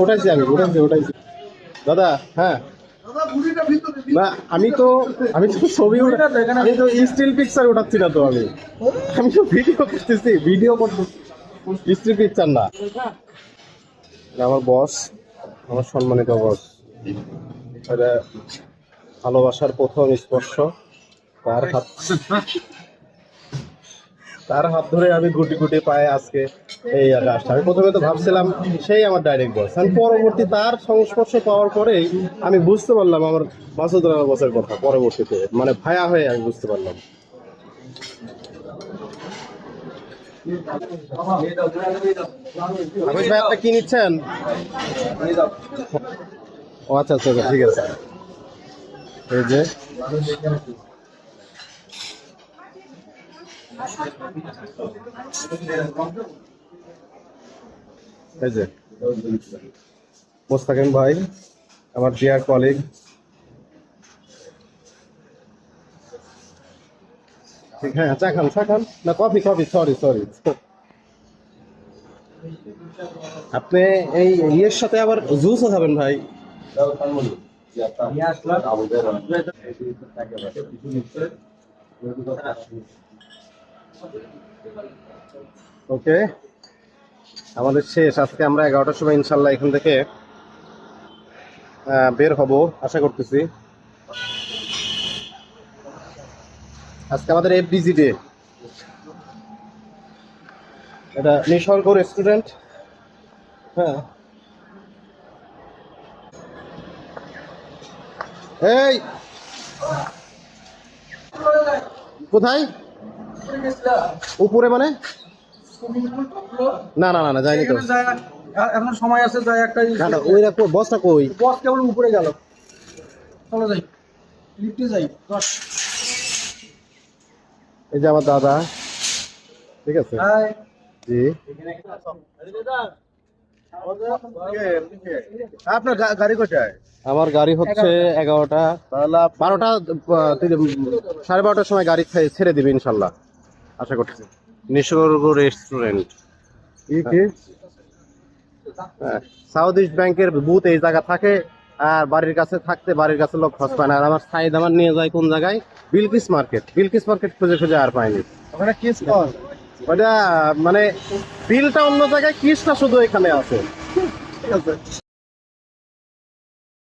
ওটাইছি আমি ওটাইছি দাদা। হ্যাঁ না আমি তো ছবি আমি তো স্টিল পিকচার উঠাচ্ছি না তো আমি তো ভিডিও করতেছি স্টিল পিকচার না। আমার বস, আমার সম্মানিত বস, এটা ভালোবাসার প্রথম স্পর্শ। তার হাত ধরে আমি গুটি গুটি পায়ে আজকে এই আকাশটা। আমি প্রথমে তো ভাবছিলাম সেই আমার ডাইরেক্ট বস, আমি পরবর্তী তার সংস্পর্শ পাওয়ার পরেই আমি বুঝতে পারলাম আমার মাসুদুর রহমান বসের কথা। পরবর্তীতে মানে ভায়া হয়ে আমি বুঝতে পারলাম। আবেশ ভাই আপনি কি নিচ্ছেন? ও আচ্ছা আচ্ছা ঠিক আছে। এই যে এই যে মোস্তাকিম ভাই, আমার ডিয়ার কলিগ। ঠিক, হ্যাঁ চা খান না কফি সরি আপনি এই ইয়ের সাথে আবার জুসও খাবেন ভাই? ওকে, আমাদের শেষ। আজকে আমরা 11টার সময় ইনশাল্লাহ এখান থেকে বের হব আশা করতেছি। আজকে আমাদের এফডিজি ডে। এটা নিসর্গ রেস্টুরেন্ট। হ্যাঁ এই কোথায় উপরে মানে? না না না না যাইনি তো, এখন সময় আছে, যাই একটা ওই রাখো। বসটা কই? বস কেবল উপরে গেল, চলো যাই, লিফটে যাই। এই যে আমার দাদা। ঠিক আছে জি। আপনার গাড়ি কোথায়? আমার গাড়ি হচ্ছে 11টা, 12টা, 12:30টার সময় গাড়ি ছেড়ে দিবে ইনশাল্লাহ আশা করছি। নিসর্গ রেস্টুরেন্ট সাউথ ইস্ট ব্যাংকের বুথ এই জায়গা থাকে। আর বাড়ির কাছে থাকতে বাড়ির কাছে লোক খোঁজ পায় না। আর আমার সাইদ আমার নিয়ে যায় কোন জায়গায়? বিলকিস মার্কেট খুঁজে খুঁজে আর পাইনি। ওখানে কিস কর, ওটা মানে বিলটা অন্য জায়গায়, কিসটা শুধু এখানে আছে। ঠিক আছে।